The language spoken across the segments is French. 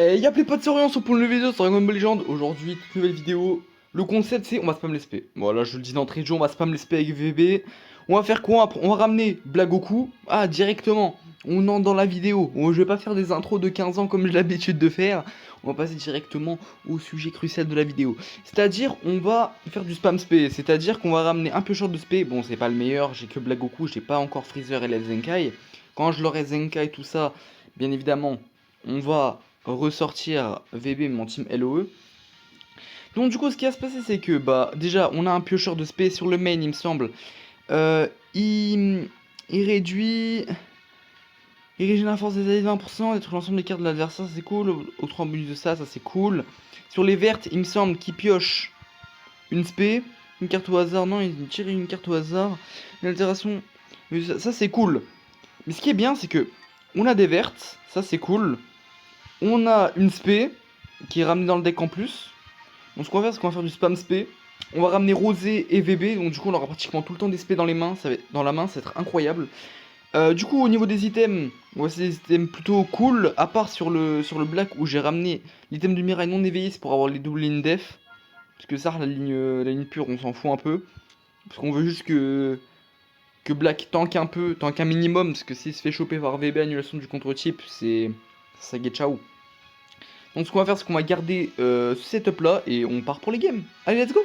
Et y'a les potes, c'est Orion sur pour une nouvelle vidéo sur Dragon Ball Legend. Aujourd'hui, toute nouvelle vidéo. Le concept c'est on va spam l'SP. Voilà, je le dis d'entrée de jeu, on va spam l'SP avec VB. On va faire quoi après? On va ramener Blagoku. Ah, directement. On entre dans la vidéo. Je vais pas faire des intros de 15 ans comme j'ai l'habitude de faire. On va passer directement au sujet crucial de la vidéo. C'est-à-dire, on va faire du spam SP. C'est-à-dire qu'on va ramener un peu short de SP. Bon, c'est pas le meilleur, j'ai que Blagoku, j'ai pas encore Freezer et les Zenkai. Quand je l'aurai Zenkai, tout ça, bien évidemment, on va ressortir VB mon team LOE. Donc du coup ce qui va se passer c'est que bah déjà on a un piocheur de spé sur le main il me semble. Il réduit. Il régénère la force des alliés de 20%, détruit l'ensemble des cartes de l'adversaire, ça c'est cool. Autre en bonus de ça, ça c'est cool. Sur les vertes, il me semble qu'il pioche une spé, une carte au hasard, non, il tire une carte au hasard. Une altération, ça c'est cool. Mais ce qui est bien c'est que on a des vertes, ça c'est cool. On a une spé qui est ramenée dans le deck en plus. Donc ce qu'on va faire, c'est qu'on va faire du spam spé. On va ramener Rosé et VB, donc du coup on aura pratiquement tout le temps des spé dans les mains, dans la main, ça va être incroyable. Du coup au niveau des items, on va c'est des items plutôt cool, à part sur le black où j'ai ramené l'item du Mirai non éveillé, c'est pour avoir les doubles lignes def. Parce que ça, la ligne pure, on s'en fout un peu. Parce qu'on veut juste que Black tank un peu, tank un minimum, parce que s'il se fait choper par VB, annulation du contre-type, c'est ça get ciao. Donc ce qu'on va faire, c'est qu'on va garder ce setup là et on part pour les games. Allez, let's go!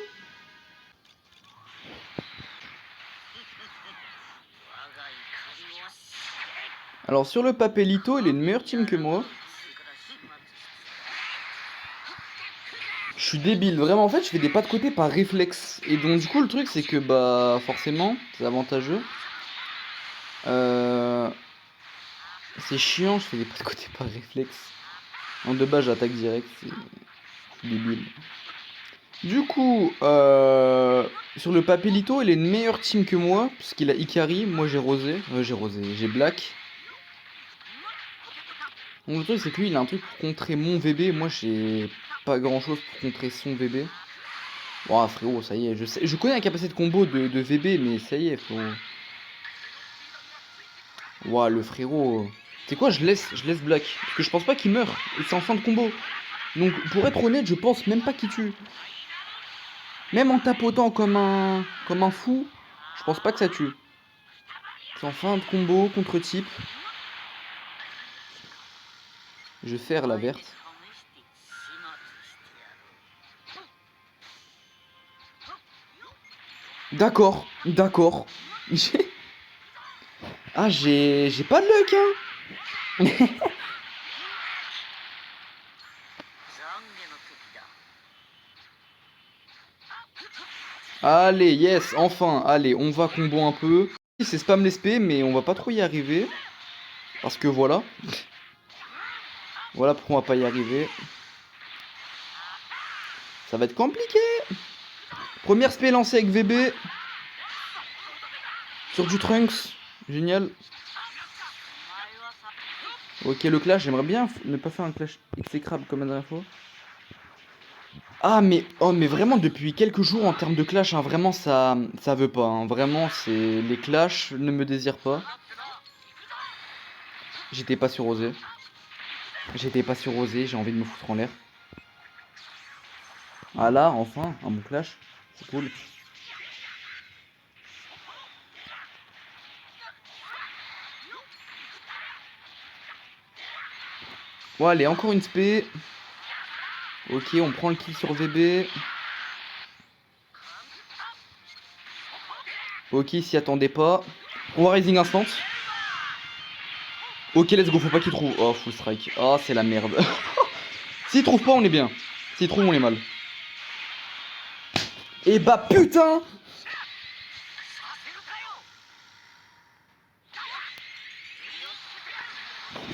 Alors sur le Papelito, il est une meilleure team que moi. Je suis débile, vraiment en fait je fais des pas de côté par réflexe. Et donc du coup le truc c'est que bah forcément c'est avantageux. C'est chiant, je fais des pas de côté par réflexe. En de base j'attaque direct, c'est débile. Du coup, sur le Papelito, il est une meilleure team que moi, puisqu'il a Ikari, moi j'ai Rosé, j'ai Black. Donc le truc c'est que lui il a un truc pour contrer mon VB, moi j'ai pas grand chose pour contrer son VB. Bon frérot, ça y est, je connais la capacité de combo de VB, mais ça y est, faut... Ouah, le frérot... C'est quoi, je laisse Black, parce que je pense pas qu'il meurt, et c'est en fin de combo. Donc pour être honnête, je pense même pas qu'il tue. Même en tapotant comme un fou, je pense pas que ça tue. C'est en fin de combo, contre type. Je vais faire la verte. D'accord, d'accord. Ah, j'ai pas de luck, hein. Allez, yes, enfin, allez, on va combo un peu. C'est spam l'SP, mais on va pas trop y arriver. Parce que voilà. Voilà pourquoi on va pas y arriver. Ça va être compliqué. Première SP lancée avec VB. Sur du Trunks. Génial. Ok, le clash, j'aimerais bien ne pas faire un clash exécrable comme la dernière fois. Ah mais oh mais vraiment depuis quelques jours en termes de clash hein, vraiment ça veut pas hein. Vraiment c'est les clashs ne me désirent pas. J'étais pas sur Osé. J'ai envie de me foutre en l'air. Ah là enfin un bon clash, c'est cool. Bon allez encore une spé. Ok on prend le kill sur VB. Ok s'y attendait pas. On va Rising Instant. Ok let's go, faut pas qu'il trouve. Oh full strike. Oh c'est la merde. S'il trouve pas on est bien. S'il trouve on est mal. Et bah putain.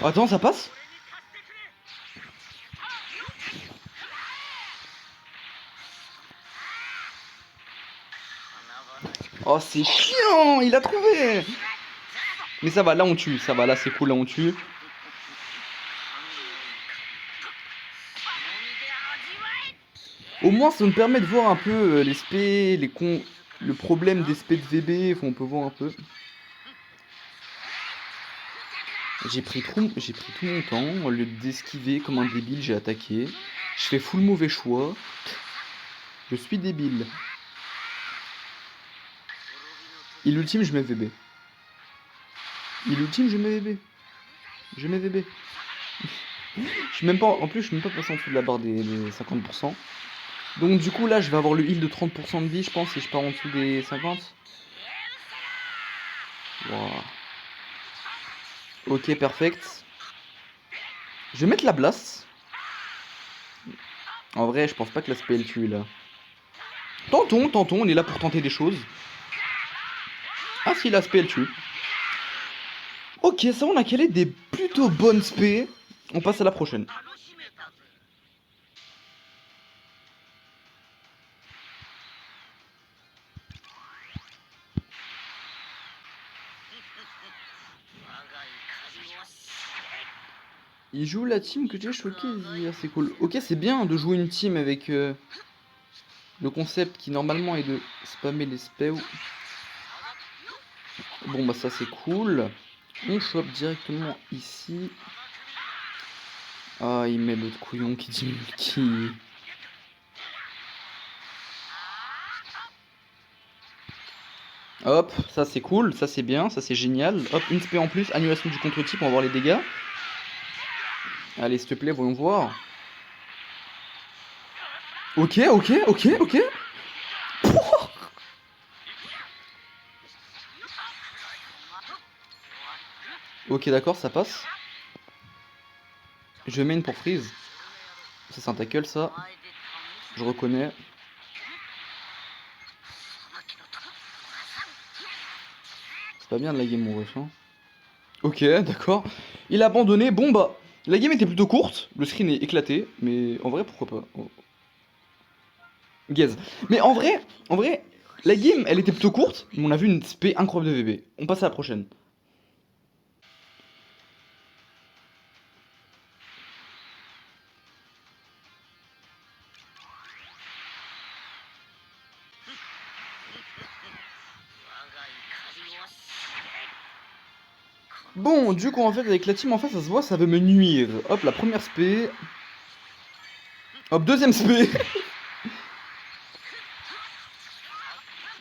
Attends ça passe. Oh c'est chiant, il a trouvé. Mais ça va, là on tue, ça va, là c'est cool, là on tue. Au moins ça nous permet de voir un peu les spé, le problème des spé de VB, enfin, on peut voir un peu. J'ai pris tout mon temps. Au lieu d'esquiver comme un débile, j'ai attaqué. Je fais full mauvais choix. Je suis débile. Il ultime, je mets VB. Il ultime, je mets VB. Je mets VB. Je suis même pas. En plus, je suis même pas passé en dessous de la barre des 50%. Donc du coup là je vais avoir le heal de 30% de vie je pense si je pars en dessous des 50. Wow. Ok perfect. Je vais mettre la blast. En vrai je pense pas que la spell tue là. Tentons, on est là pour tenter des choses. Ah si la spell tue. Ok ça on a calé des plutôt bonnes spé. On passe à la prochaine. Il joue la team que j'ai choqué hier, c'est cool. Ok, c'est bien de jouer une team avec le concept qui normalement est de spammer les spells. Bon bah ça c'est cool. On chope directement ici. Ah il met l'autre couillon qui dit multi. Hop, ça c'est cool, ça c'est bien, ça c'est génial. Hop, une spé en plus, annulation du contre-type, on va voir les dégâts. Allez, s'il te plaît, voyons voir. Ok. Ok, d'accord, ça passe. Je mets une pour freeze. Ça c'est un tackle, ça. Je reconnais. C'est pas bien de la game, mon ref. Hein. Ok, d'accord. Il a abandonné. Bon bah, la game était plutôt courte. Le screen est éclaté. Mais en vrai, pourquoi pas. Oh. Gaze. Mais en vrai, la game, elle était plutôt courte. Mais on a vu une spé incroyable de VB. On passe à la prochaine. Bon, du coup, en fait, avec la team en face, ça se voit, ça veut me nuire. Hop, la première spé. Hop, deuxième spé.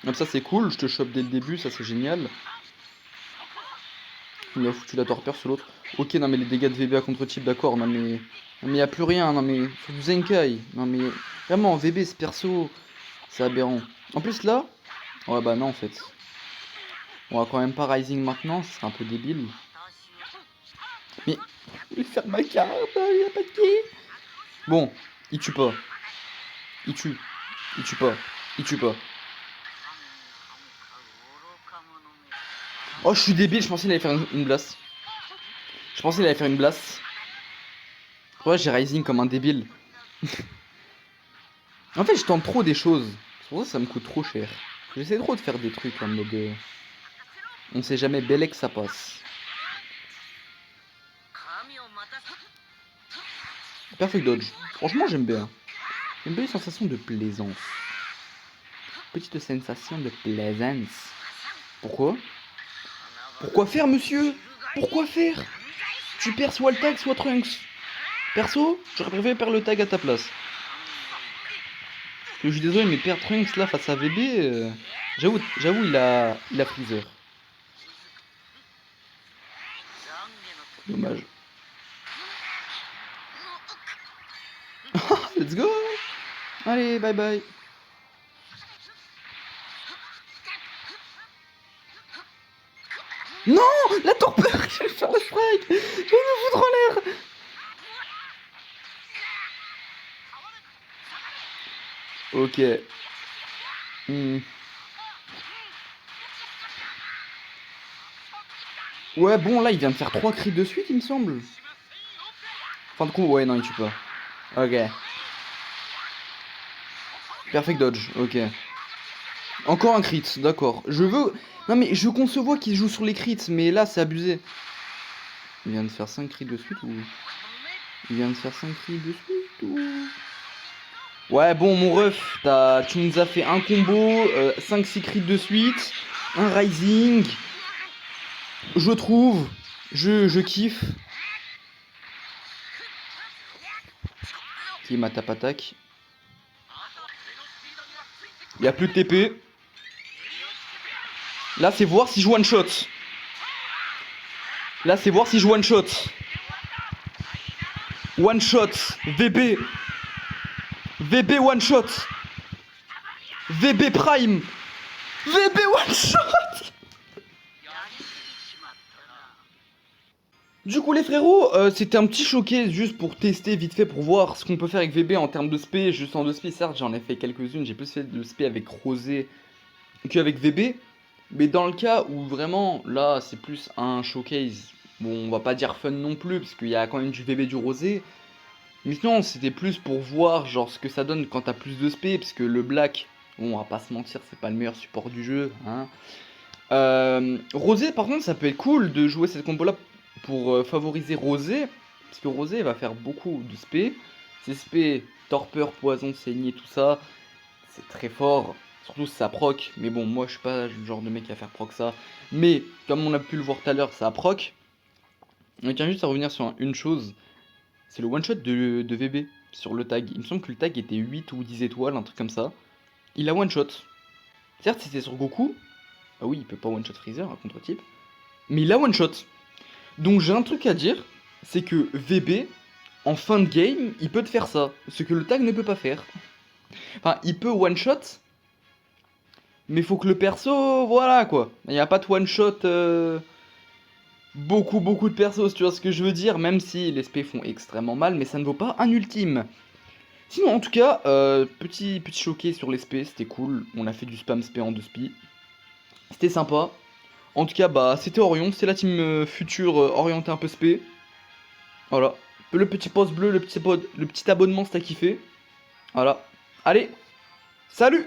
Hop, ça c'est cool, je te chope dès le début, ça c'est génial. Il a foutu la torpeur sur l'autre. Ok, non mais les dégâts de VB à contre-type, d'accord, non mais... Non mais y a plus rien, non mais... Sur du Zenkai, non mais... Vraiment, VB, ce perso, c'est aberrant. En plus là... Ouais bah non en fait. On va quand même pas Rising maintenant, ce serait un peu débile. Mais... Je vais faire ma carte, il a pas de qui. Bon, il tue pas. Il tue. Il tue pas. Il tue pas. Oh, je suis débile, je pensais qu'il allait faire une blast. Je pensais qu'il allait faire une blast. Ouais, j'ai Rising comme un débile. En fait, je tente trop des choses. C'est pour ça que ça me coûte trop cher. J'essaie trop de faire des trucs en mode... On sait jamais, Belek ça passe. Perfect dodge. Franchement, j'aime bien. J'aime bien une sensation de plaisance. Petite sensation de plaisance. Pourquoi? Pourquoi faire, monsieur? Pourquoi faire? Tu perds soit le tag, soit Trunks. Perso, j'aurais préféré perdre le tag à ta place. Je suis désolé, mais perdre Trunks là face à VB, j'avoue, il a Freezer. Dommage. Let's go. Allez, bye bye. Non, la torpeur. Je vais faire le strike. Je vais me foutre en l'air. Ok. Ouais, bon, là, il vient de faire 3 crits de suite, il me semble. Fin de compte, ouais, non, il tue pas. Ok. Perfect dodge, ok. Encore un crit, d'accord. Je veux... Non, mais je concevois qu'il joue sur les crits, mais là, c'est abusé. Il vient de faire 5 crits de suite ou... Il vient de faire 5 crits de suite ou... Ouais, bon, mon ref, tu nous as fait un combo, 5-6 crits de suite, un rising. Je trouve Je kiffe. Qui ma tape attaque. Il n'y a plus de TP. Là, c'est voir si je one shot. Là, c'est voir si je one shot. One shot. VB. VB one shot. VB prime. VB one shot. Du coup les frérots, c'était un petit showcase juste pour tester vite fait pour voir ce qu'on peut faire avec VB en termes de spé. Juste en 2 spé, certes j'en ai fait quelques-unes, j'ai plus fait de spé avec Rosé qu'avec VB. Mais dans le cas où vraiment là c'est plus un showcase, bon on va pas dire fun non plus parce qu'il y a quand même du VB du Rosé. Mais sinon c'était plus pour voir genre ce que ça donne quand t'as plus de spé, parce que le Black, bon on va pas se mentir c'est pas le meilleur support du jeu, hein. Rosé par contre ça peut être cool de jouer cette combo là pour favoriser Rosé, parce que Rosé va faire beaucoup de spé. Ses spé, torpeur, poison, saignée, tout ça, c'est très fort, surtout si ça proc. Mais bon, moi je suis pas le genre de mec à faire proc ça. Mais comme on a pu le voir tout à l'heure, ça proc. On tient juste à revenir sur une chose, c'est le one shot de VB sur le tag. Il me semble que le tag était 8 ou 10 étoiles, un truc comme ça. Il a one shot. Certes, c'était sur Goku. Ah oui, il peut pas one shot Freezer, un contre-type. Mais il a one shot. Donc j'ai un truc à dire, c'est que VB, en fin de game, il peut te faire ça, ce que le tag ne peut pas faire. Enfin, il peut one-shot, mais faut que le perso, voilà quoi. Il n'y a pas de one-shot beaucoup de persos, tu vois ce que je veux dire, même si les spés font extrêmement mal, mais ça ne vaut pas un ultime. Sinon, en tout cas, petit showcase sur les spés, c'était cool. On a fait du spam spé en 2 spi. C'était sympa. En tout cas, bah, c'était Orion, c'est la team future orientée un peu spé. Voilà. Le petit pouce bleu, le petit abonnement si t'as kiffé. Voilà. Allez, salut!